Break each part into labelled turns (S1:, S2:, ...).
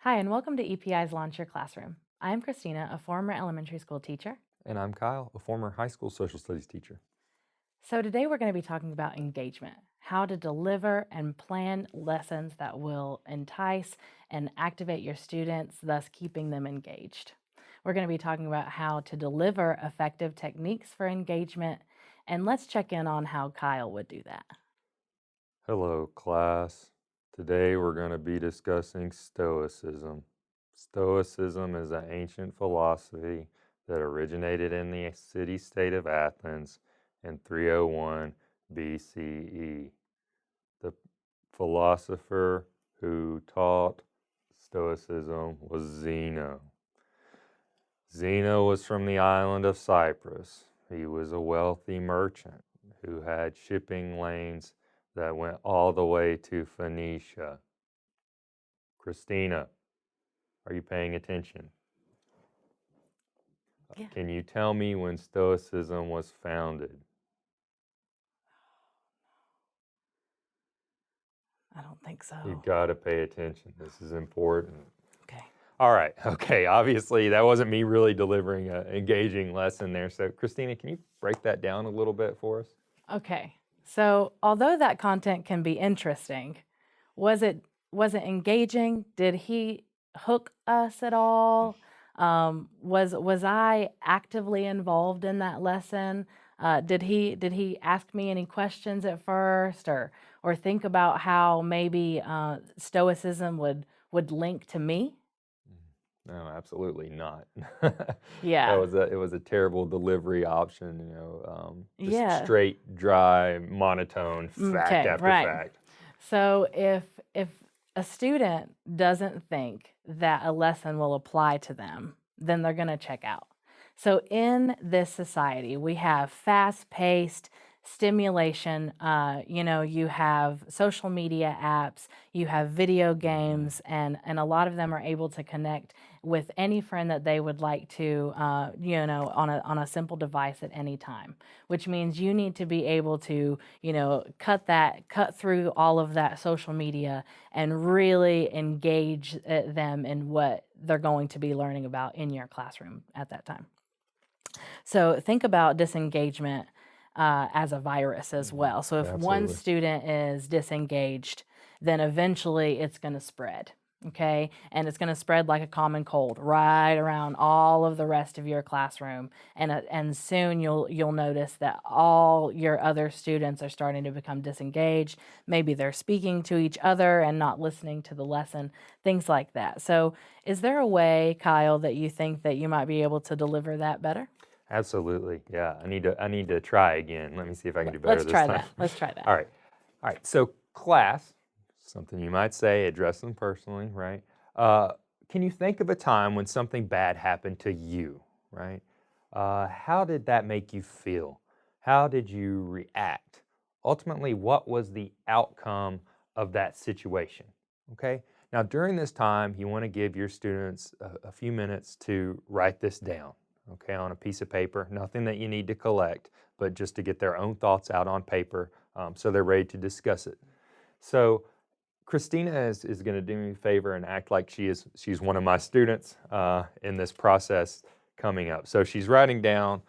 S1: Hi, and welcome to EPI's Launch Your Classroom. I'm Kristina, a former elementary school teacher.
S2: And I'm Kyle, a former high school social studies teacher.
S1: So today we're going to be talking about engagement, how to deliver and plan lessons that will entice and activate your students, thus keeping them engaged. We're going to be talking about how to deliver effective techniques for engagement, and let's check in on how Kyle would do that.
S2: Hello, class. Today we're going to be discussing Stoicism. Stoicism is an ancient philosophy that originated in the city-state of Athens in 301 BCE. The philosopher who taught Stoicism was Zeno. Zeno was from the island of Cyprus. He was a wealthy merchant who had shipping lanes that went all the way to Phoenicia. Kristina, are you paying attention?
S1: Yeah.
S2: Can you tell me when Stoicism was founded?
S1: I don't think so.
S2: You gotta pay attention. This is important.
S1: Okay.
S2: All right. Okay. Obviously, that wasn't me really delivering an engaging lesson there. So, Kristina, can you break that down a little bit for us?
S1: Okay. So, although that content can be interesting, was it engaging? Did he hook us at all? Was I actively involved in that lesson? Did he ask me any questions at first, or think about how maybe Stoicism would link to me?
S2: No, absolutely not.
S1: Yeah.
S2: It was a terrible delivery option, just
S1: Yeah.
S2: straight, dry, monotone, fact
S1: Okay,
S2: after
S1: right.
S2: fact.
S1: So if a student doesn't think that a lesson will apply to them, then they're going to check out. So in this society, we have fast-paced stimulation. You have social media apps, you have video games, and a lot of them are able to connect with any friend that they would like to, on a simple device at any time. Which means you need to be able to, cut through all of that social media and really engage them in what they're going to be learning about in your classroom at that time. So think about disengagement as a virus as well. So if one
S2: Absolutely.
S1: student is disengaged, then eventually it's going to spread. Okay, and it's going to spread like a common cold right around all of the rest of your classroom, and soon you'll notice that all your other students are starting to become disengaged. Maybe they're speaking to each other and not listening to the lesson, things like that. So, is there a way, Kyle, that you think that you might be able to deliver that better?
S2: Absolutely. Yeah. I need to try again. Let me see if I can do better
S1: Let's
S2: this
S1: try
S2: time.
S1: that. Let's try that.
S2: All right. All right. So, class, something you might say, address them personally, right? Can you think of a time when something bad happened to you, right? How did that make you feel? How did you react? Ultimately, what was the outcome of that situation? Okay. Now, during this time, you want to give your students a few minutes to write this down, okay, on a piece of paper. Nothing that you need to collect, but just to get their own thoughts out on paper so they're ready to discuss it. So, Kristina is going to do me a favor and act like she's one of my students in this process coming up. So she's writing down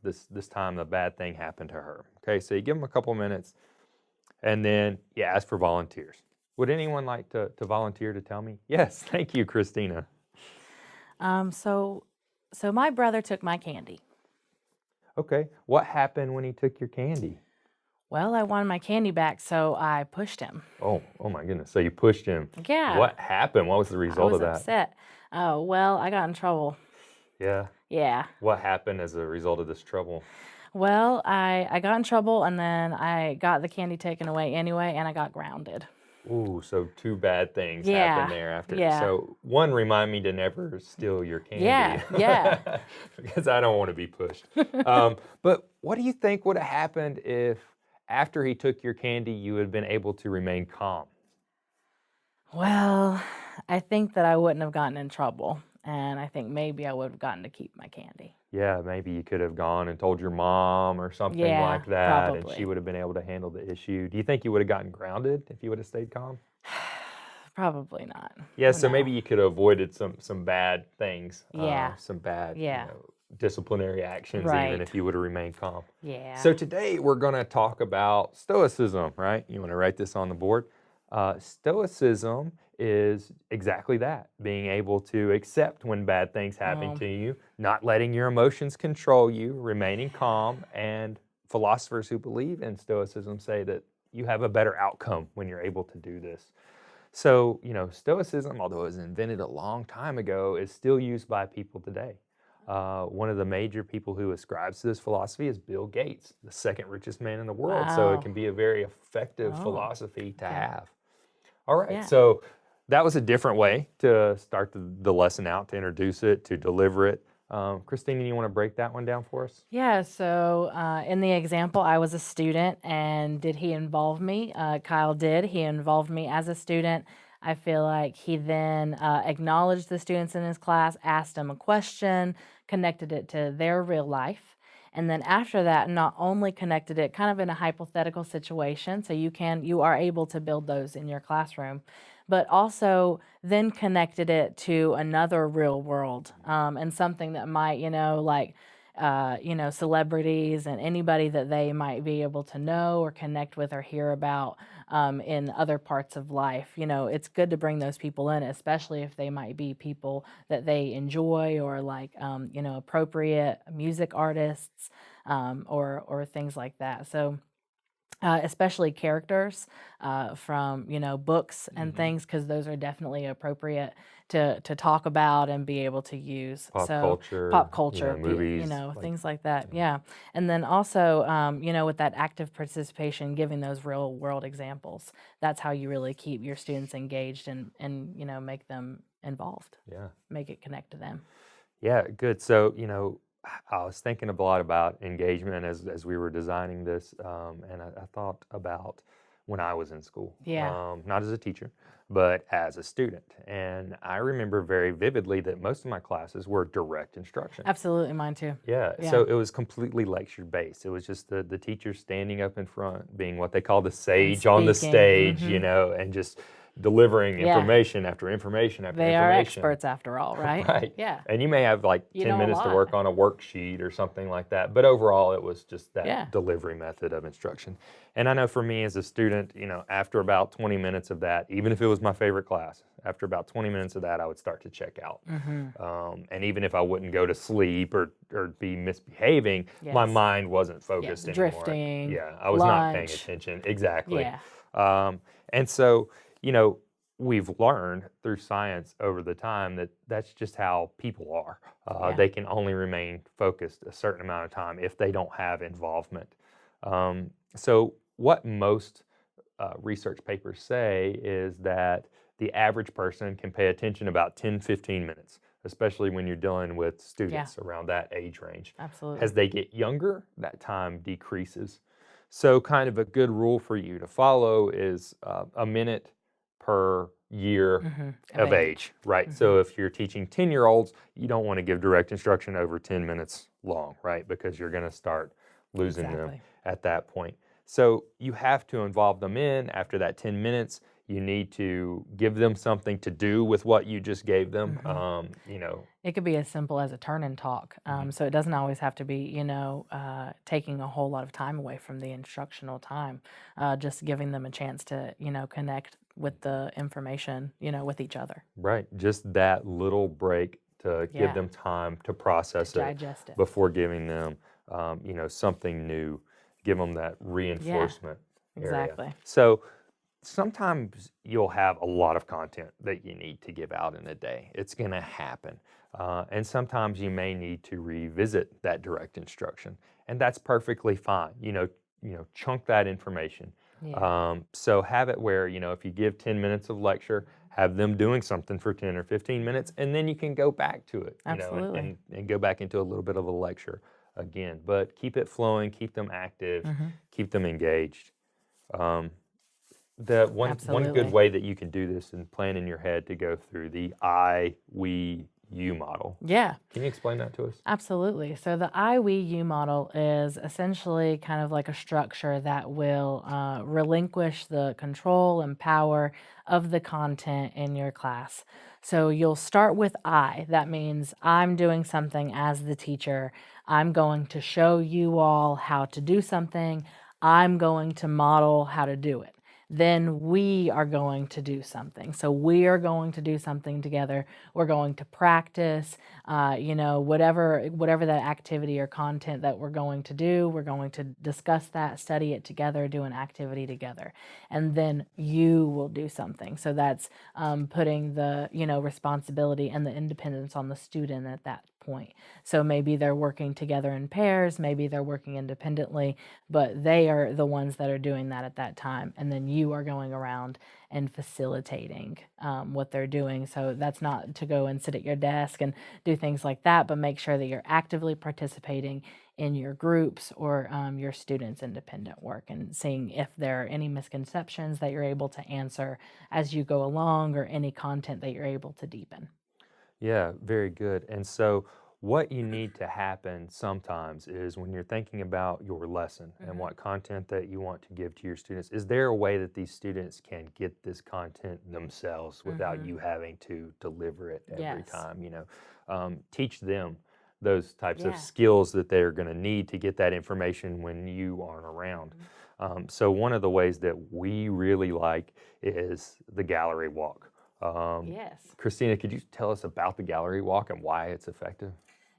S2: this time a bad thing happened to her. Okay, so you give them a couple minutes, and then you ask for volunteers. Would anyone like to volunteer to tell me? Yes, thank you, Kristina.
S1: So my brother took my candy.
S2: Okay, what happened when he took your candy?
S1: Well, I wanted my candy back, so I pushed him.
S2: Oh my goodness. So you pushed him.
S1: Yeah,
S2: What happened? What was the
S1: I
S2: result
S1: was
S2: of that?
S1: upset. Oh, well, I got in trouble.
S2: Yeah.
S1: Yeah.
S2: What happened as a result of this trouble?
S1: Well, I got in trouble, and then I got the candy taken away anyway, and I got grounded.
S2: Ooh, so two bad things happened
S1: Yeah.
S2: there after.
S1: Yeah.
S2: So one, remind me to never steal your candy
S1: Yeah. Yeah.
S2: because I don't want to be pushed. But what do you think would have happened if after he took your candy, you had been able to remain calm?
S1: Well, I think that I wouldn't have gotten in trouble, and I think maybe I would have gotten to keep my candy.
S2: Yeah, maybe you could have gone and told your mom or something
S1: Yeah,
S2: like that, and she
S1: probably.
S2: would have been able to handle the issue. Do you think you would have gotten grounded if you would have stayed calm?
S1: Probably not.
S2: Yeah, so
S1: No.
S2: maybe you could have avoided some bad things,
S1: Yeah.
S2: some bad,
S1: Yeah.
S2: disciplinary actions, even
S1: Right.
S2: if you would have remained calm.
S1: Yeah.
S2: So today we're going to talk about Stoicism, right? You want to write this on the board? Stoicism is exactly that, being able to accept when bad things happen to you, not letting your emotions control you, remaining calm, and philosophers who believe in Stoicism say that you have a better outcome when you're able to do this. So, Stoicism, although it was invented a long time ago, is still used by people today. One of the major people who ascribes to this philosophy is Bill Gates, the second richest man in the world. So it
S1: Wow.
S2: can be a very effective
S1: Oh,
S2: philosophy to
S1: okay.
S2: have. All right,
S1: Yeah.
S2: so that was a different way to start the lesson out, to introduce it, to deliver it. Kristina, you want to break that one down for us?
S1: Yeah, so in the example, I was a student, and did he involve me? Kyle did. He involved me as a student. I feel like he then acknowledged the students in his class, asked them a question, connected it to their real life. And then after that, not only connected it kind of in a hypothetical situation, so you are able to build those in your classroom, but also then connected it to another real world, and something that might, celebrities and anybody that they might be able to know or connect with or hear about in other parts of life. It's good to bring those people in, especially if they might be people that they enjoy, or appropriate music artists, or things like that. So especially characters from books and things, because those are definitely appropriate to talk about and be able to use.
S2: Pop
S1: So
S2: culture,
S1: pop culture,
S2: movies,
S1: things like that. Yeah, and then also with that active participation, giving those real world examples. That's how you really keep your students engaged, and make them involved.
S2: yeah.
S1: Make it connect to them.
S2: Yeah, good. So, I was thinking a lot about engagement as we were designing this, and I thought about when I was in school,
S1: Yeah.
S2: not as a teacher, but as a student. And I remember very vividly that most of my classes were direct instruction.
S1: Absolutely, mine too.
S2: Yeah,
S1: Yeah.
S2: so it was completely lecture based. It was just the teacher standing up in front, being what they call the sage on the
S1: speaking.
S2: stage, and just delivering
S1: Yeah.
S2: information after information after
S1: They are
S2: information.
S1: experts after all, right?
S2: Right.
S1: Yeah.
S2: And you may have like
S1: You
S2: 10
S1: know a
S2: minutes to
S1: lot.
S2: work on a worksheet or something like that. But overall, it was just that
S1: Yeah.
S2: delivery method of instruction. And I know for me as a student, after about 20 minutes of that, even if it was my favorite class, after about 20 minutes of that, I would start to check out. And even if I wouldn't go to sleep or be misbehaving, my
S1: Yes.
S2: mind wasn't focused anymore.
S1: Drifting,
S2: Yeah, I was not paying
S1: lunch.
S2: attention. Exactly.
S1: Yeah.
S2: And so, we've learned through science over the time that that's just how people are.
S1: Yeah.
S2: They can only remain focused a certain amount of time if they don't have involvement. So what most research papers say is that the average person can pay attention about 10, 15 minutes, especially when you're dealing with students around that age range.
S1: Absolutely.
S2: As they get younger, that time decreases. So kind of a good rule for you to follow is a minute per year of age, right? So if you're teaching 10-year-olds, you don't want to give direct instruction over 10 minutes long, right? Because you're going to start losing them at that point. So you have to involve them in after that 10 minutes. You need to give them something to do with what you just gave them.
S1: It could be as simple as a turn and talk. So it doesn't always have to be, taking a whole lot of time away from the instructional time. Just giving them a chance to, connect with the information, with each other.
S2: Right. Just that little break to give them time to process it
S1: digest it.
S2: before giving them, something new. Give them that reinforcement area.
S1: Exactly.
S2: So sometimes you'll have a lot of content that you need to give out in a day. It's going to happen. And sometimes you may need to revisit that direct instruction. And that's perfectly fine. Chunk that information.
S1: Yeah.
S2: So have it where, if you give 10 minutes of lecture, have them doing something for 10 or 15 minutes, and then you can go back to it,
S1: Absolutely.
S2: and go back into a little bit of a lecture again. But keep it flowing, keep them active, keep them engaged. One
S1: Absolutely.
S2: good way that you can do this and plan in your head to go through the I, we, you model.
S1: Yeah.
S2: Can you explain that to us?
S1: Absolutely. So the I, we, you model is essentially kind of like a structure that will relinquish the control and power of the content in your class. So you'll start with I. That means I'm doing something as the teacher. I'm going to show you all how to do something. I'm going to model how to do it. Then we are going to do something. So we are going to do something together. We're going to practice, whatever that activity or content that we're going to do. We're going to discuss that, study it together, do an activity together. And then you will do something. So that's putting the, responsibility and the independence on the student at that point. So maybe they're working together in pairs, maybe they're working independently, but they are the ones that are doing that at that time. And then you are going around and facilitating what they're doing. So that's not to go and sit at your desk and do things like that, but make sure that you're actively participating in your groups or your students' independent work and seeing if there are any misconceptions that you're able to answer as you go along or any content that you're able to deepen.
S2: Yeah, very good. And so, what you need to happen sometimes is when you're thinking about your lesson and what content that you want to give to your students, is there a way that these students can get this content themselves without you having to deliver it every
S1: Yes.
S2: time? Teach them those types of
S1: Yeah.
S2: skills that they're going to need to get that information when you aren't around. So, one of the ways that we really like is the gallery walk.
S1: Yes.
S2: Kristina, could you tell us about the gallery walk and why it's effective?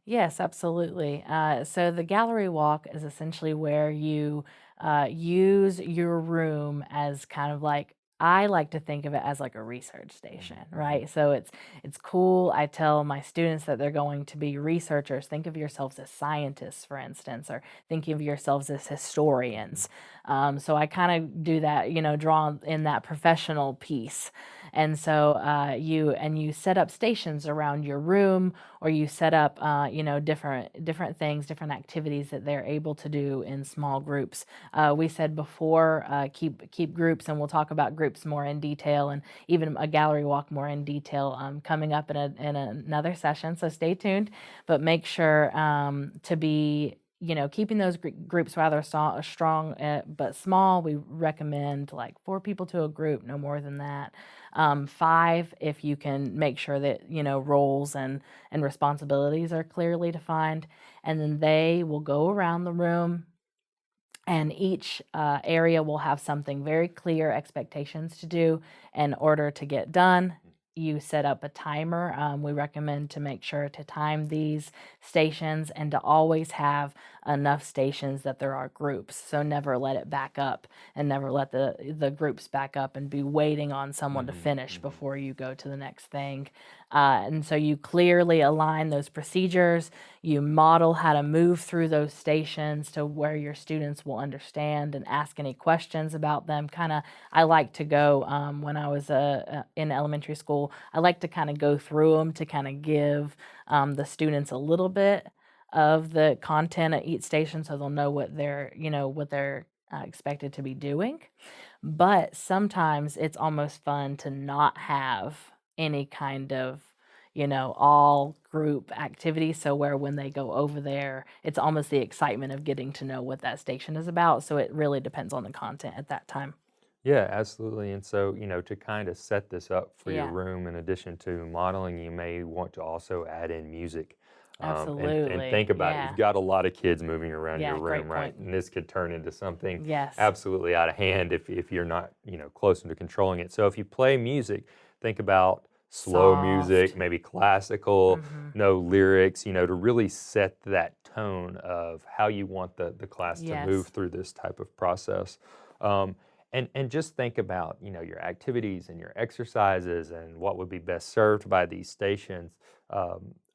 S1: Yes, absolutely. So the gallery walk is essentially where you use your room as kind of like, I like to think of it as like a research station, right? So it's cool. I tell my students that they're going to be researchers. Think of yourselves as scientists, for instance, or think of yourselves as historians. So I kind of do that, draw in that professional piece. And so you set up stations around your room, or you set up different things, different activities that they're able to do in small groups. We said before, keep groups, and we'll talk about groups more in detail, and even a gallery walk more in detail coming up in another session. So stay tuned, but make sure to be keeping those groups rather strong, but small. We recommend like 4 people to a group, no more than that. 5, if you can make sure that, roles and responsibilities are clearly defined. And then they will go around the room, and each area will have something very clear expectations to do in order to get done. You set up a timer. We recommend to make sure to time these stations and to always have enough stations that there are groups. So never let it back up, and never let the groups back up and be waiting on someone to finish before you go to the next thing. And so you clearly align those procedures. You model how to move through those stations to where your students will understand and ask any questions about them. I like to go, when I was in elementary school, I like to kind of go through them to kind of give the students a little bit of the content at each station, so they'll know what they're expected to be doing. But sometimes it's almost fun to not have any kind of all group activity, so where when they go over there, it's almost the excitement of getting to know what that station is about. So it really depends on the content at that time.
S2: Yeah, absolutely. And so, to kind of set this up for your
S1: Yeah.
S2: room, in addition to modeling, you may want to also add in music. And
S1: Absolutely.
S2: think about it.
S1: Yeah.
S2: You've got a lot of kids moving around
S1: Yeah,
S2: your
S1: great
S2: room, right?
S1: point.
S2: And this could turn into something
S1: Yes.
S2: absolutely out of hand if you're not, close into controlling it. So if you play music, think about slow music,
S1: Soft.
S2: maybe classical, no lyrics, to really set that tone of how you want the class to move
S1: Yes.
S2: through this type of process. And just think about, your activities and your exercises and what would be best served by these stations.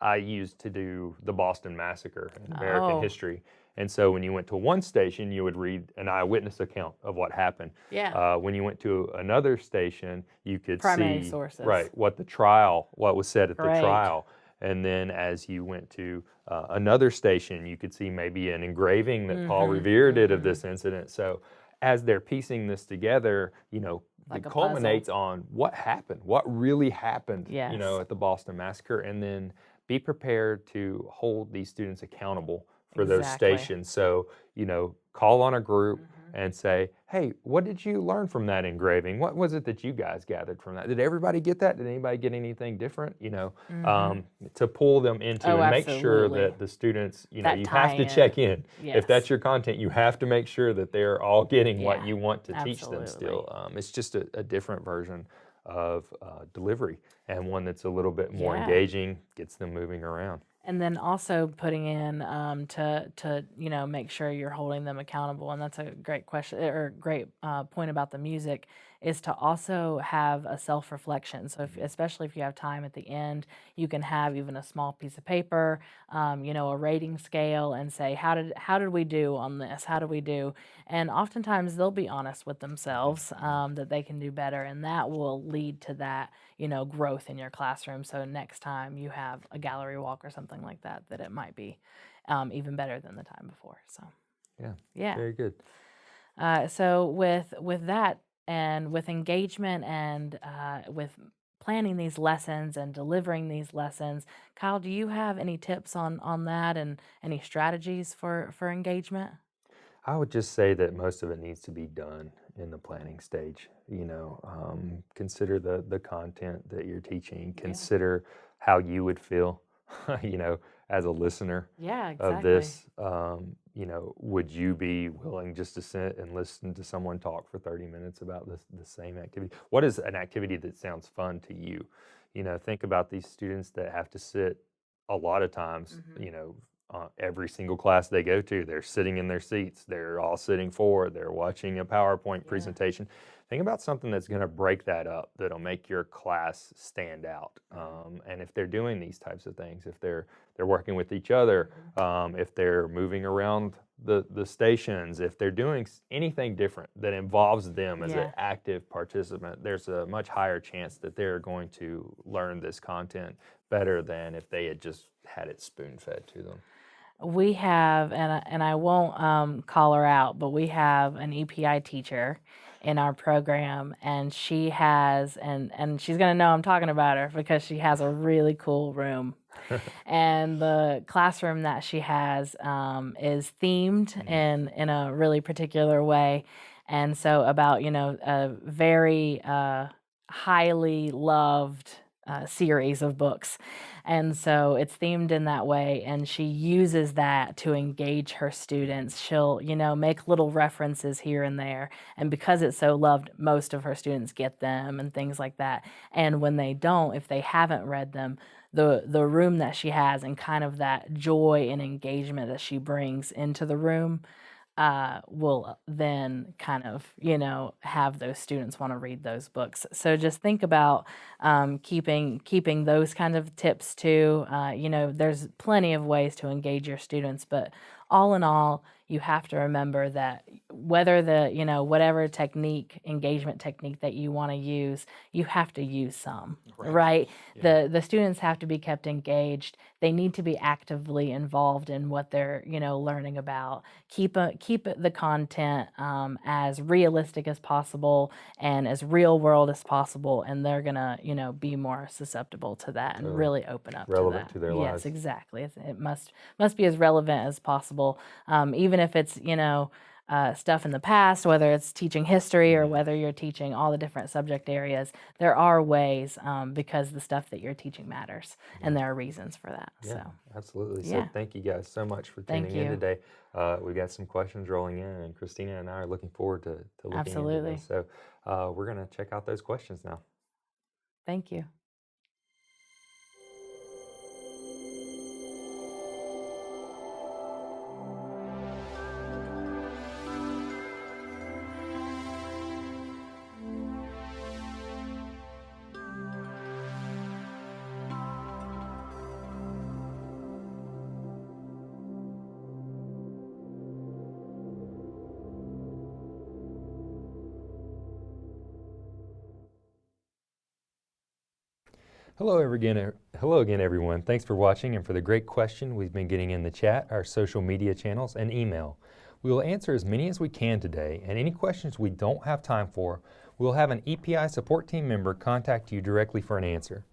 S2: I used to do the Boston Massacre in American
S1: Oh.
S2: history. And so when you went to one station, you would read an eyewitness account of what happened.
S1: Yeah.
S2: When you went to another station, you could
S1: Primary
S2: see,
S1: sources.
S2: right, what was said at the
S1: Great.
S2: trial. And then as you went to another station, you could see maybe an engraving that Paul Revere did of this incident. So as they're piecing this together, you know,
S1: Like
S2: it
S1: a puzzle.
S2: culminates on what happened, what really happened, you know,
S1: Yes.
S2: at the Boston Massacre, and then be prepared to hold these students accountable for those
S1: Exactly.
S2: stations. So, you know, call on a group and say, hey, what did you learn from that engraving? What was it that you guys gathered from that? Did everybody get that? Did anybody get anything different? You know, to pull them into
S1: Oh,
S2: and make sure
S1: absolutely.
S2: that the students, you know,
S1: That
S2: you have to
S1: tie-in.
S2: check in.
S1: Yes.
S2: If that's your content, you have to make sure that they're all getting what
S1: Yeah,
S2: you want to teach them
S1: absolutely.
S2: still. It's just a different version of delivery, and one that's a little bit more
S1: Yeah.
S2: engaging, gets them moving around.
S1: And then also putting in to you know, make sure you're holding them accountable. And that's a great question, or great point about the music, is to also have a self-reflection. So especially if you have time at the end, you can have even a small piece of paper, you know, a rating scale, and say, how did we do on this? How did we do? And oftentimes they'll be honest with themselves, that they can do better, and that will lead to that, you know, growth in your classroom. So next time you have a gallery walk or something like that, that it might be even better than the time before. So yeah.
S2: Very good.
S1: So with that, and with engagement, and with planning these lessons and delivering these lessons, Kyle, do you have any tips on that, and any strategies for engagement?
S2: I would just say that most of it needs to be done in the planning stage. You know, consider the content that you're teaching. Consider how you would feel, you know, as a listener
S1: Yeah,
S2: of
S1: exactly.
S2: this. You know, would you be willing just to sit and listen to someone talk for 30 minutes about the same activity? What is an activity that sounds fun to you? You know, think about these students that have to sit a lot of times, you know, every single class they go to, they're sitting in their seats, they're all sitting forward, they're watching a PowerPoint presentation. Think about something that's going to break that up, that'll make your class stand out. And if they're doing these types of things, if they're working with each other, if they're moving around the stations, if they're doing anything different that involves them as an active participant, there's a much higher chance that they're going to learn this content better than if they had just had it spoon-fed to them.
S1: We have, and I won't call her out, but we have an EPI teacher in our program, and she has, and she's gonna know I'm talking about her because she has a really cool room. And the classroom that she has is themed in a really particular way, and so about, you know, a very highly loved series of books. And so it's themed in that way, and she uses that to engage her students. She'll, you know, make little references here and there, and because it's so loved, most of her students get them and things like that. And when they don't, if they haven't read them, the room that she has, and kind of that joy and engagement that she brings into the room, will then kind of, you know, have those students want to read those books. So just think about keeping those kind of tips too. You know, there's plenty of ways to engage your students, but all in all, you have to remember that whether you know, whatever engagement technique that you want to use, you have to use some, right? The students have to be kept engaged. They need to be actively involved in what they're, you know, learning about. Keep the content as realistic as possible and as real world as possible, and they're gonna, you know, be more susceptible to that and really open up
S2: relevant
S1: to that.
S2: to their
S1: Yes,
S2: lives.
S1: exactly. It must be as relevant as possible, even if it's, you know, stuff in the past, whether it's teaching history or whether you're teaching all the different subject areas. There are ways, because the stuff that you're teaching matters, and there are reasons for that.
S2: Yeah,
S1: So
S2: absolutely. So
S1: yeah.
S2: thank you guys so much for
S1: Thank
S2: tuning in
S1: you.
S2: today. We got some questions rolling in, and Kristina and I are looking forward to looking into
S1: Absolutely.
S2: this. So we're going to check out those questions now.
S1: Thank you.
S2: Hello again, everyone. Thanks for watching and for the great question we've been getting in the chat, our social media channels, and email. We will answer as many as we can today, and any questions we don't have time for, we'll have an EPI support team member contact you directly for an answer.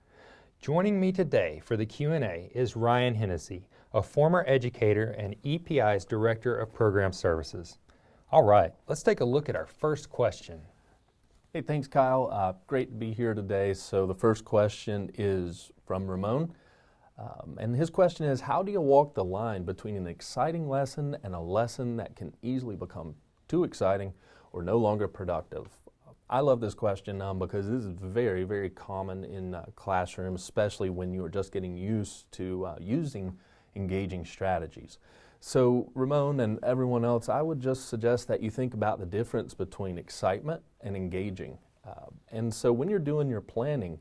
S2: Joining me today for the Q&A is Ryan Hennessy, a former educator and EPI's Director of Program Services. All right, let's take a look at our first question.
S3: Hey, thanks, Kyle. Great to be here today. So the first question is from Ramon. And his question is, how do you walk the line between an exciting lesson and a lesson that can easily become too exciting or no longer productive? I love this question because this is very, very common in classrooms, especially when you are just getting used to using engaging strategies. So Ramon and everyone else, I would just suggest that you think about the difference between excitement and engaging. And so when you're doing your planning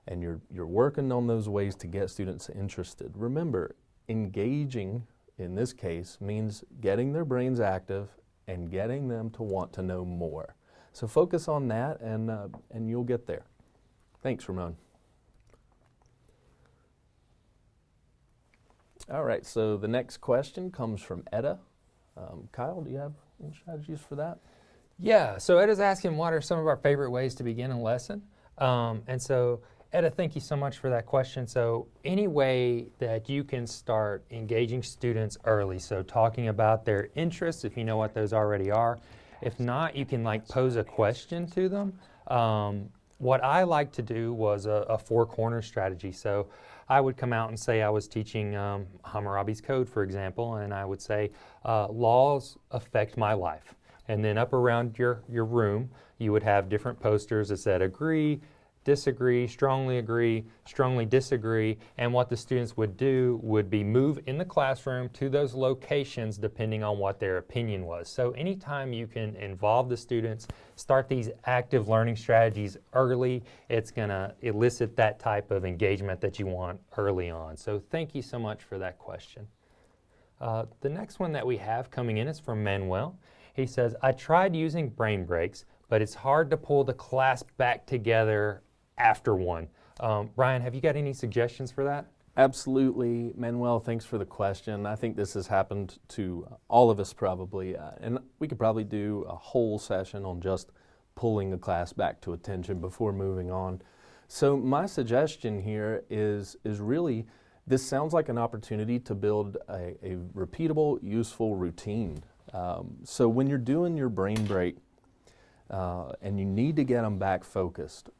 S3: and you're working on those ways to get students interested, remember, engaging in this case means getting their brains active and getting them to want to know more. So focus on that and you'll get there. Thanks, Ramon. All right, so the next question comes from Etta. Kyle, do you have any strategies for that?
S2: Yeah, so Eda's asking what are some of our favorite ways to begin a lesson. And so Eda, thank you so much for that question. So any way that you can start engaging students early, so talking about their interests, if you know what those already are. If not, you can pose a question to them. What I like to do was a four-corner strategy. So I would come out and say I was teaching Hammurabi's Code, for example, and I would say, laws affect my life. And then up around your room, you would have different posters that said agree, disagree, strongly disagree, and what the students would do would be move in the classroom to those locations depending on what their opinion was. So anytime you can involve the students, start these active learning strategies early, it's going to elicit that type of engagement that you want early on. So thank you so much for that question. The next one that we have coming in is from Manuel. He says, I tried using brain breaks, but it's hard to pull the class back together after one. Ryan, have you got any suggestions for that?
S3: Absolutely. Manuel, thanks for the question. I think this has happened to all of us probably, and we could probably do a whole session on just pulling the class back to attention before moving on. So my suggestion here is really, this sounds like an opportunity to build a repeatable, useful routine. So when you're doing your brain break and you need to get them back focused,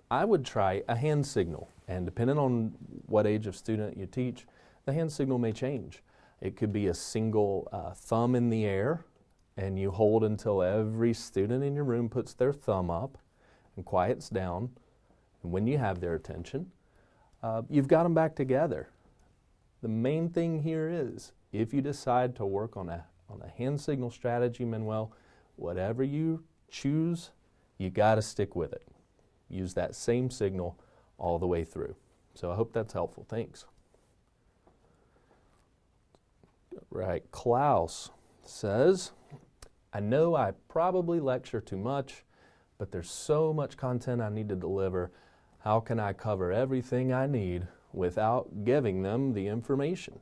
S3: I would try a hand signal, and depending on what age of student you teach, the hand signal may change. It could be a single thumb in the air, and you hold until every student in your room puts their thumb up and quiets down. And when you have their attention, you've got them back together. The main thing here is, if you decide to work on a hand signal strategy, Manuel, whatever you choose, you got to stick with it. Use that same signal all the way through. So I hope that's helpful. Thanks. Right, Klaus says, I know I probably lecture too much, but there's so much content I need to deliver. How can I cover everything I need without giving them the information?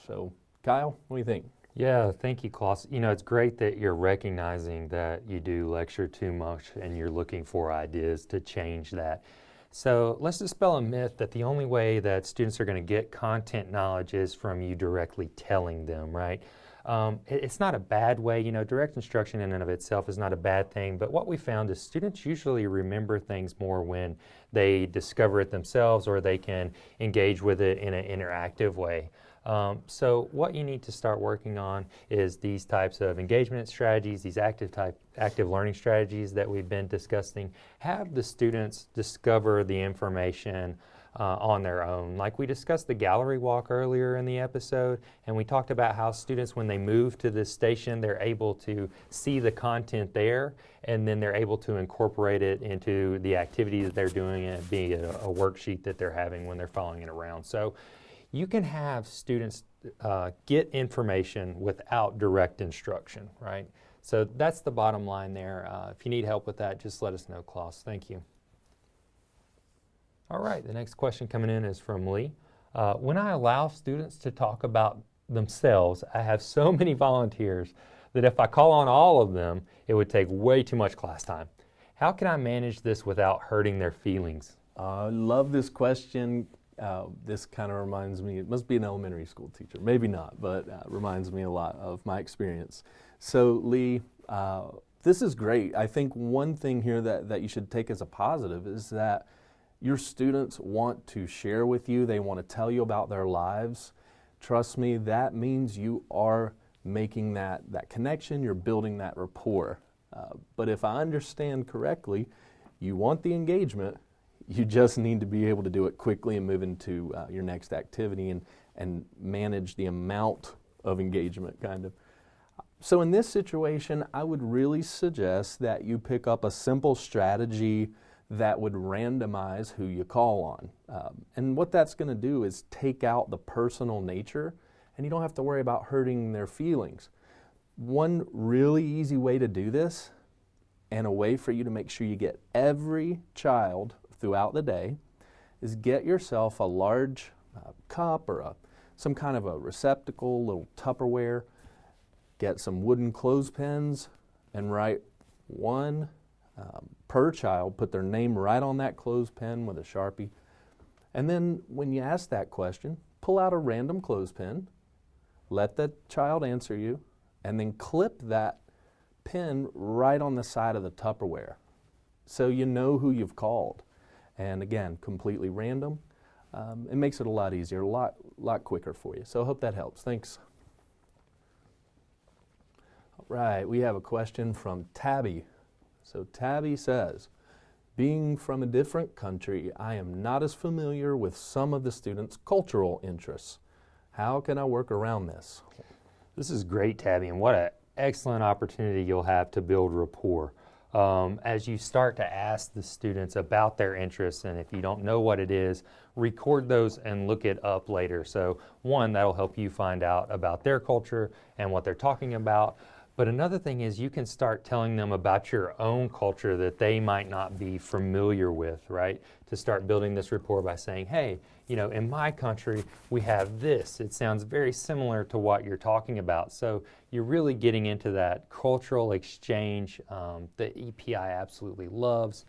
S3: So Kyle, what do you think?
S2: Yeah, thank you, Klaus. You know, it's great that you're recognizing that you do lecture too much and you're looking for ideas to change that. So let's dispel a myth that the only way that students are going to get content knowledge is from you directly telling them, right? It's not a bad way, you know, direct instruction in and of itself is not a bad thing, but what we found is students usually remember things more when they discover it themselves or they can engage with it in an interactive way. So what you need to start working on is these types of engagement strategies, these active learning strategies that we've been discussing. Have the students discover the information on their own. Like we discussed the gallery walk earlier in the episode, and we talked about how students, when they move to this station, they're able to see the content there, and then they're able to incorporate it into the activity that they're doing, and be a worksheet that they're having when they're following it around. So you can have students get information without direct instruction, right? So that's the bottom line there. If you need help with that, just let us know, Klaus. Thank you. All right, the next question coming in is from Lee. When I allow students to talk about themselves, I have so many volunteers. that if I call on all of them, it would take way too much class time. How can I manage this without hurting their feelings?
S3: I love this question. This kind of reminds me, it must be an elementary school teacher, maybe not, but reminds me a lot of my experience. So Lee, this is great. I think one thing here that you should take as a positive is that your students want to share with you, they want to tell you about their lives. Trust me, that means you are making that connection, you're building that rapport. But if I understand correctly, you want the engagement, you just need to be able to do it quickly and move into your next activity and manage the amount of engagement, kind of. So in this situation, I would really suggest that you pick up a simple strategy that would randomize who you call on. And what that's going to do is take out the personal nature, and you don't have to worry about hurting their feelings. One really easy way to do this, and a way for you to make sure you get every child throughout the day, is get yourself a large cup or some kind of a receptacle, little Tupperware, get some wooden clothespins, and write one per child, put their name right on that clothespin with a Sharpie. And then when you ask that question, pull out a random clothespin, let the child answer you, and then clip that pin right on the side of the Tupperware so you know who you've called. And again, completely random. It makes it a lot easier, a lot quicker for you. So I hope that helps. Thanks. All right, we have a question from Tabby. So Tabby says, being from a different country, I am not as familiar with some of the students' cultural interests. How can I work around this?
S2: This is great, Tabby, and what an excellent opportunity you'll have to build rapport. As you start to ask the students about their interests, and if you don't know what it is, record those and look it up later. So one, that'll help you find out about their culture and what they're talking about. But another thing is you can start telling them about your own culture that they might not be familiar with, right? To start building this rapport by saying, hey, you know, in my country, we have this. It sounds very similar to what you're talking about. So you're really getting into that cultural exchange that EPI absolutely loves.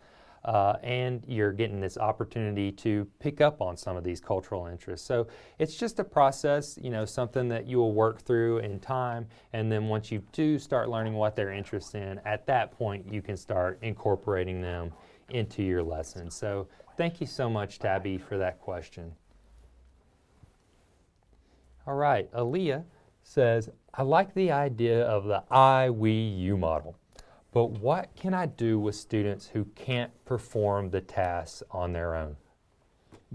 S2: And you're getting this opportunity to pick up on some of these cultural interests. So it's just a process, you know, something that you will work through in time. And then once you do start learning what they're interested in, at that point you can start incorporating them into your lesson. So thank you so much, Tabby, for that question. All right, Aaliyah says, I like the idea of the I, we, you model. But what can I do with students who can't perform the tasks on their own?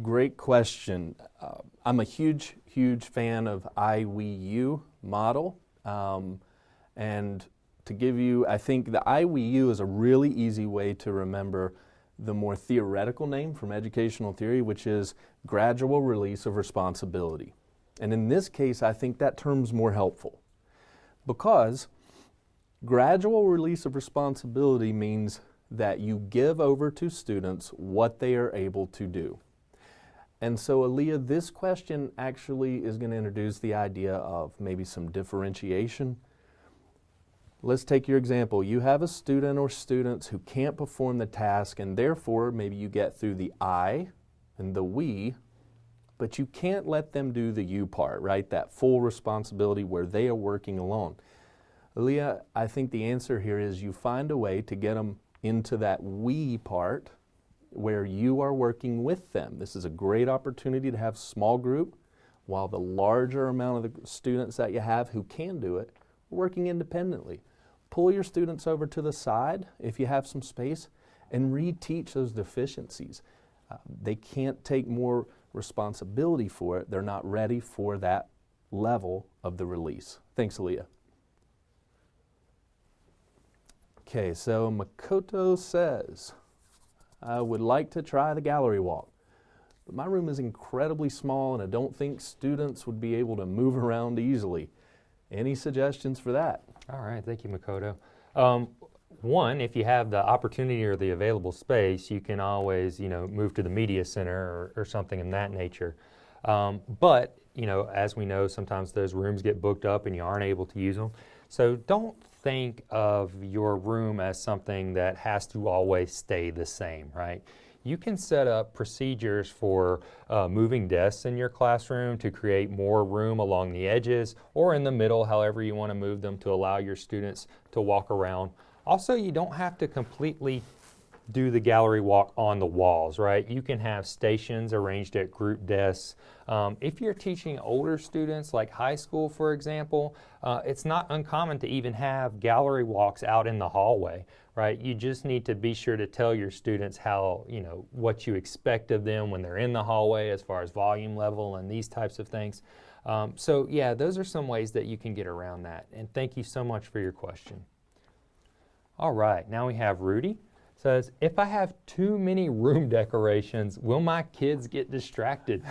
S3: Great question. I'm a huge fan of I, we, you model. And to give you, I think the I, we, you is a really easy way to remember the more theoretical name from educational theory, which is gradual release of responsibility. And in this case, I think that term's more helpful because gradual release of responsibility means that you give over to students what they are able to do. And so, Aaliyah, this question actually is going to introduce the idea of maybe some differentiation. Let's take your example. You have a student or students who can't perform the task, and therefore maybe you get through the I and the we, but you can't let them do the you part, right? That full responsibility where they are working alone. Aaliyah, I think the answer here is you find a way to get them into that we part where you are working with them. This is a great opportunity to have small group while the larger amount of the students that you have who can do it are working independently. Pull your students over to the side if you have some space and reteach those deficiencies. They can't take more responsibility for it. They're not ready for that level of the release. Thanks, Aaliyah. Okay, so Makoto says, I would like to try the gallery walk, but my room is incredibly small and I don't think students would be able to move around easily. Any suggestions for that?
S2: All right, thank you, Makoto. One, if you have the opportunity or the available space, you can always, move to the media center or something in that nature. But, as we know, sometimes those rooms get booked up and you aren't able to use them. So don't think of your room as something that has to always stay the same, right? You can set up procedures for moving desks in your classroom to create more room along the edges or in the middle, however you want to move them to allow your students to walk around. Also, you don't have to completely do the gallery walk on the walls, right? You can have stations arranged at group desks. If you're teaching older students, like high school, for example, it's not uncommon to even have gallery walks out in the hallway, right? You just need to be sure to tell your students how, what you expect of them when they're in the hallway as far as volume level and these types of things. So yeah, those are some ways that you can get around that. And thank you so much for your question. All right, now we have Rudy. Says, if I have too many room decorations, will my kids get distracted?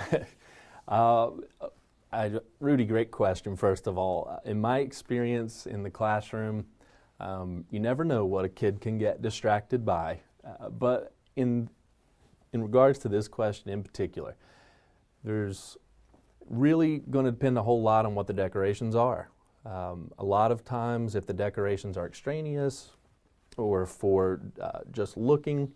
S3: Rudy, great question, first of all. In my experience in the classroom, you never know what a kid can get distracted by. But in regards to this question in particular, there's really going to depend a whole lot on what the decorations are. A lot of times, if the decorations are extraneous, or for just looking,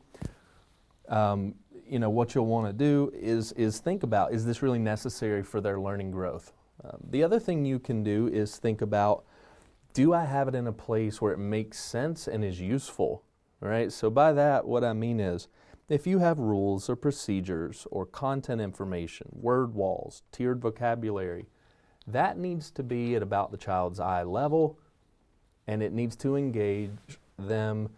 S3: what you'll want to do is think about, is this really necessary for their learning growth? The other thing you can do is think about, do I have it in a place where it makes sense and is useful? All right, so by that, what I mean is, if you have rules or procedures or content information, word walls, tiered vocabulary, that needs to be at about the child's eye level, and it needs to engage them.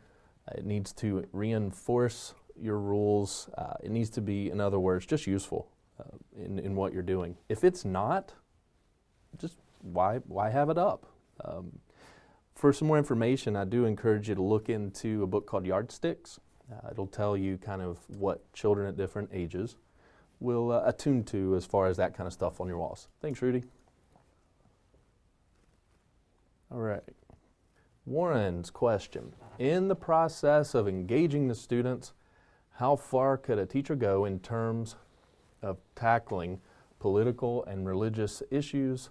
S3: It needs to reinforce your rules. It needs to be, in other words, just useful in what you're doing. If it's not, just why have it up? For some more information, I do encourage you to look into a book called Yardsticks. It'll tell you kind of what children at different ages will attune to as far as that kind of stuff on your walls. Thanks, Rudy. All right. Warren's question, in the process of engaging the students, how far could a teacher go in terms of tackling political and religious issues,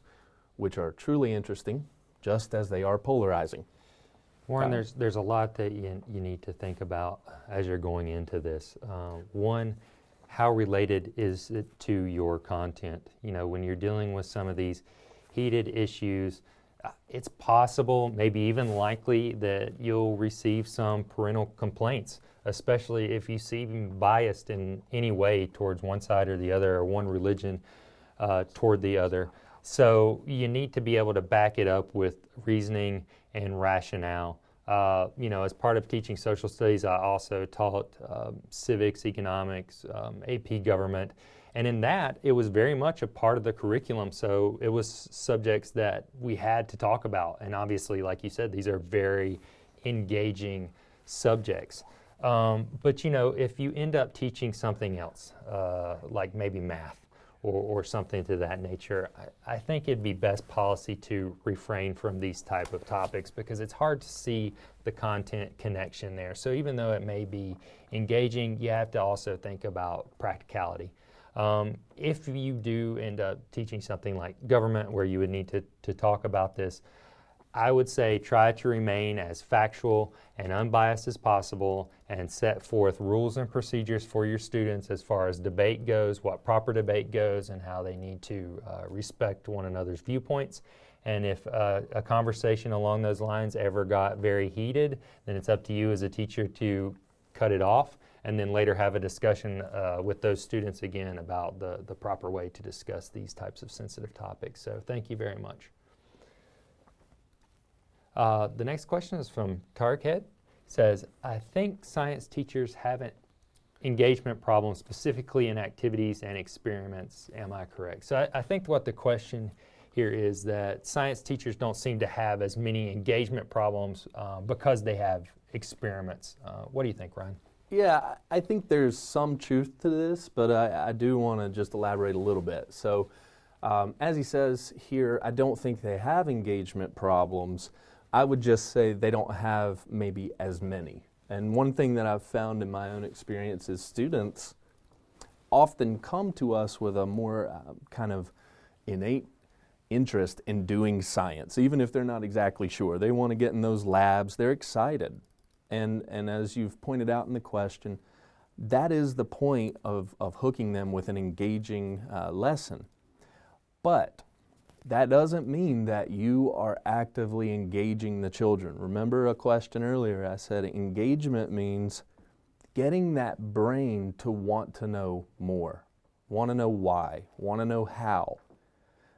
S3: which are truly interesting, just as they are polarizing?
S2: Warren, there's a lot that you need to think about as you're going into this. One, how related is it to your content? When you're dealing with some of these heated issues, it's possible, maybe even likely, that you'll receive some parental complaints, especially if you seem biased in any way towards one side or the other, or one religion toward the other. So you need to be able to back it up with reasoning and rationale. As part of teaching social studies, I also taught civics, economics, AP government. And in that, it was very much a part of the curriculum. So it was subjects that we had to talk about. And obviously, like you said, these are very engaging subjects. But if you end up teaching something else, like maybe math or something to that nature, I think it'd be best policy to refrain from these type of topics, because it's hard to see the content connection there. So even though it may be engaging, you have to also think about practicality. If you do end up teaching something like government, where you would need to talk about this, I would say try to remain as factual and unbiased as possible, and set forth rules and procedures for your students as far as debate goes, what proper debate goes, and how they need to respect one another's viewpoints. And if a conversation along those lines ever got very heated, then it's up to you as a teacher to cut it off, and then later have a discussion with those students again about the proper way to discuss these types of sensitive topics. So thank you very much. The next question is from Tarkhead. It says, I think science teachers have an engagement problem specifically in activities and experiments. Am I correct? So I think what the question here is that science teachers don't seem to have as many engagement problems because they have experiments. What do you think, Ryan?
S3: Yeah, I think there's some truth to this, but I do want to just elaborate a little bit. So as he says here, I don't think they have engagement problems. I would just say they don't have maybe as many. And one thing that I've found in my own experience is students often come to us with a more kind of innate interest in doing science, even if they're not exactly sure. They want to get in those labs. They're excited. And as you've pointed out in the question, that is the point of hooking them with an engaging lesson. But that doesn't mean that you are actively engaging the children. Remember a question earlier, I said engagement means getting that brain to want to know more, want to know why, want to know how.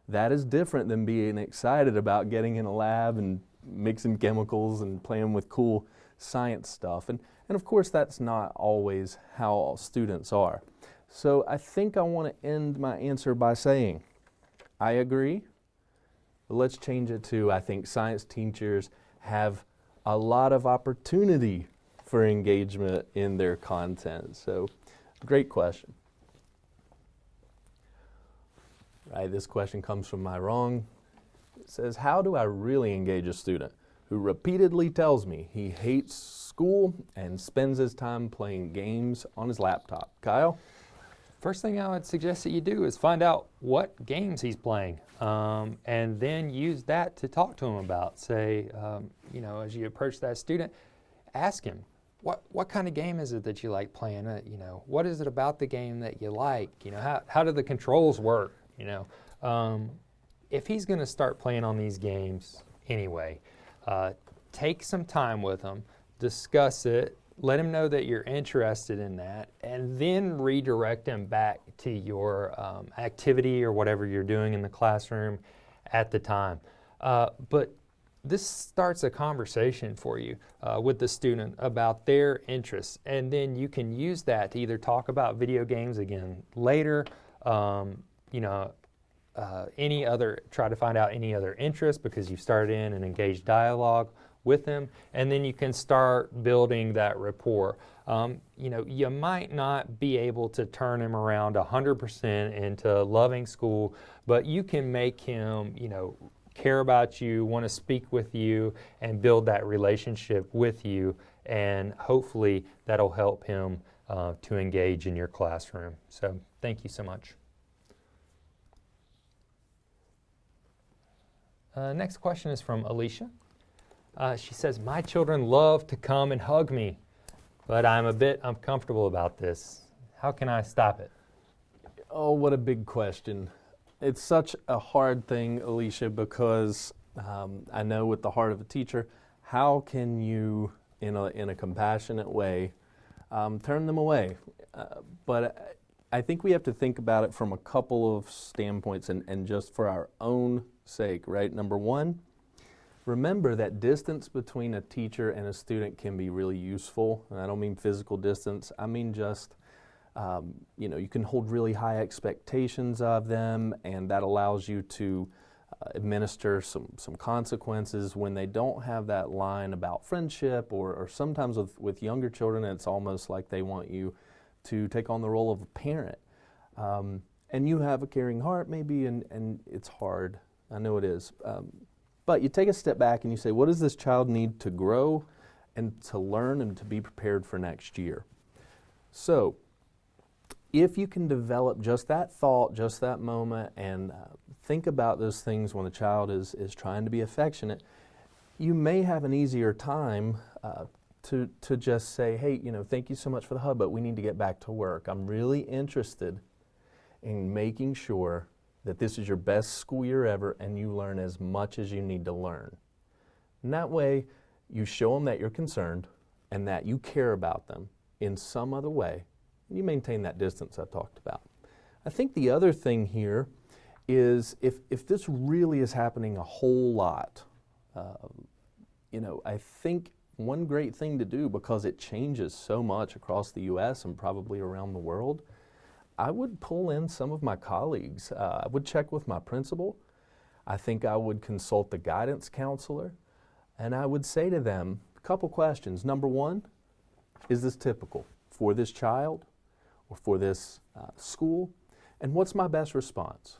S3: That is different than being excited about getting in a lab and mixing chemicals and playing with cool science stuff. And of course, that's not always how all students are. So I think I want to end my answer by saying, I agree. But let's change it to, I think science teachers have a lot of opportunity for engagement in their content. So, great question. Right, this question comes from Myron. It says, how do I really engage a student who repeatedly tells me he hates school and spends his time playing games on his laptop? Kyle?
S2: First thing I would suggest that you do is find out what games he's playing, and then use that to talk to him about. Say, as you approach that student, ask him, what kind of game is it that you like playing? What is it about the game that you like? How do the controls work? If he's going to start playing on these games anyway, take some time with him, discuss it, let him know that you're interested in that, and then redirect him back to your activity or whatever you're doing in the classroom at the time. But this starts a conversation for you with the student about their interests, and then you can use that to either talk about video games again later, try to find out any other interest because you've started in an engaged dialogue with them, and then you can start building that rapport. You might not be able to turn him around 100% into loving school, but you can make him, care about you, want to speak with you, and build that relationship with you, and hopefully that'll help him to engage in your classroom. So thank you so much. Next question is from Alicia. She says, my children love to come and hug me, but I'm a bit uncomfortable about this. How can I stop it?
S3: Oh, what a big question. It's such a hard thing, Alicia, because I know with the heart of a teacher, how can you, in a compassionate way, turn them away? But I think we have to think about it from a couple of standpoints and just for our own sake, right? Number one, remember that distance between a teacher and a student can be really useful. And I don't mean physical distance. I mean just, you can hold really high expectations of them, and that allows you to administer some consequences when they don't have that line about friendship, or sometimes with younger children, it's almost like they want you to take on the role of a parent. And you have a caring heart maybe, and it's hard. I know it is. But you take a step back and you say, what does this child need to grow and to learn and to be prepared for next year? So if you can develop just that thought, just that moment, and think about those things when a child is trying to be affectionate, you may have an easier time to just say, hey, thank you so much for the hug, but we need to get back to work. I'm really interested in making sure that this is your best school year ever and you learn as much as you need to learn. And that way, you show them that you're concerned and that you care about them in some other way. You maintain that distance I talked about. I think the other thing here is if this really is happening a whole lot, I think one great thing to do, because it changes so much across the U.S. and probably around the world, I would pull in some of my colleagues. I would check with my principal. I think I would consult the guidance counselor, and I would say to them a couple questions. Number one, is this typical for this child or for this school? And what's my best response?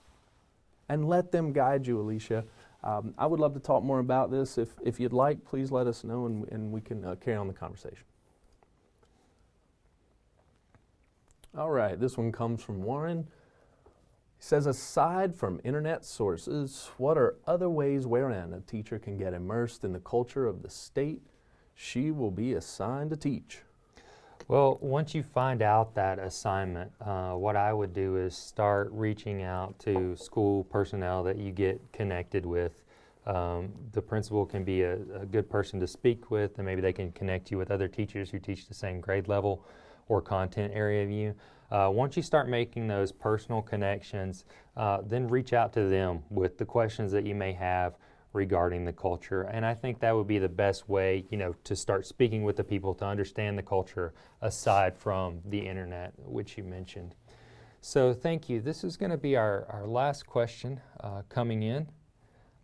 S3: And let them guide you, Alicia. I would love to talk more about this. If you'd like, please let us know, and we can carry on the conversation. All right, this one comes from Warren. He says, aside from internet sources, what are other ways wherein a teacher can get immersed in the culture of the state she will be assigned to teach?
S2: Well, once you find out that assignment, what I would do is start reaching out to school personnel that you get connected with. The principal can be a good person to speak with, and maybe they can connect you with other teachers who teach the same grade level or content area of you. Once you start making those personal connections, then reach out to them with the questions that you may have regarding the culture. And I think that would be the best way, to start speaking with the people to understand the culture aside from the internet, which you mentioned. So thank you. This is going to be our last question coming in.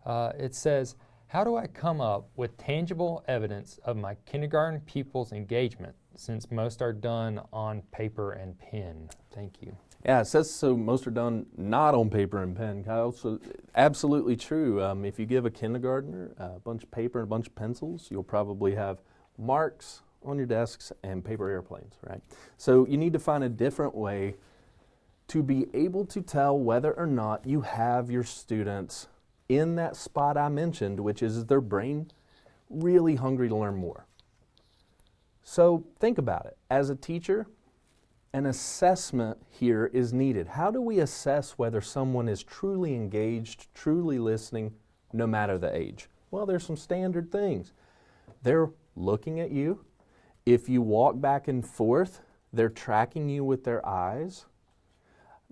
S2: It says, how do I come up with tangible evidence of my kindergarten pupils' engagement, since most are done on paper and pen? Thank you.
S3: Yeah, it says so most are done not on paper and pen, Kyle. So absolutely true. If you give a kindergartner a bunch of paper and a bunch of pencils, you'll probably have marks on your desks and paper airplanes, right? So you need to find a different way to be able to tell whether or not you have your students in that spot I mentioned, which is their brain really hungry to learn more. So think about it. As a teacher, an assessment here is needed. How do we assess whether someone is truly engaged, truly listening, no matter the age? Well, there's some standard things. They're looking at you. If you walk back and forth, they're tracking you with their eyes.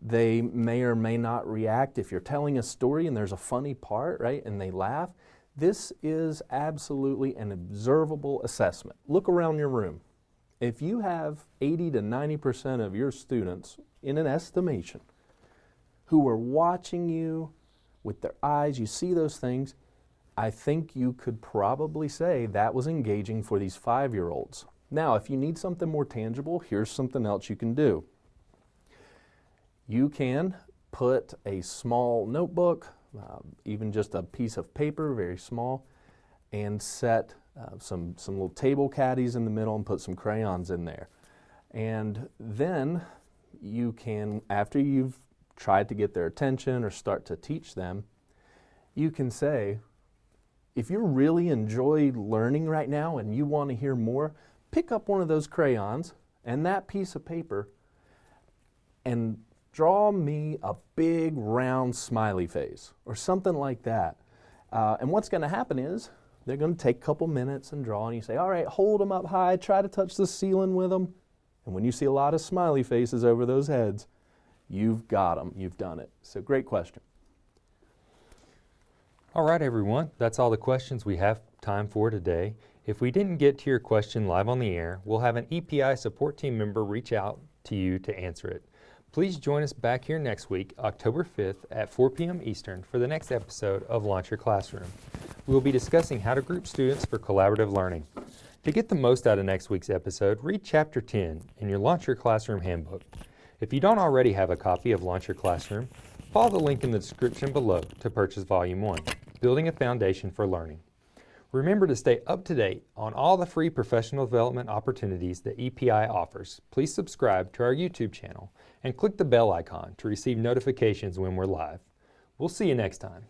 S3: They may or may not react. If you're telling a story and there's a funny part, right, and they laugh, this is absolutely an observable assessment. Look around your room. If you have 80 to 90% of your students, in an estimation, who are watching you with their eyes, you see those things, I think you could probably say that was engaging for these 5-year-olds. Now, if you need something more tangible, here's something else you can do. You can put a small notebook, even just a piece of paper, very small, and set some little table caddies in the middle and put some crayons in there. And then you can, after you've tried to get their attention or start to teach them, you can say, if you really enjoy learning right now and you want to hear more, pick up one of those crayons and that piece of paper and draw me a big round smiley face or something like that. And what's going to happen is they're going to take a couple minutes and draw, and you say, all right, hold them up high, try to touch the ceiling with them. And when you see a lot of smiley faces over those heads, you've got them, you've done it. So great question.
S2: All right, everyone, that's all the questions we have time for today. If we didn't get to your question live on the air, we'll have an EPI support team member reach out to you to answer it. Please join us back here next week, October 5th at 4 p.m. Eastern for the next episode of Launch Your Classroom. We will be discussing how to group students for collaborative learning. To get the most out of next week's episode, read Chapter 10 in your Launch Your Classroom handbook. If you don't already have a copy of Launch Your Classroom, follow the link in the description below to purchase Volume 1, Building a Foundation for Learning. Remember to stay up to date on all the free professional development opportunities that EPI offers. Please subscribe to our YouTube channel and click the bell icon to receive notifications when we're live. We'll see you next time.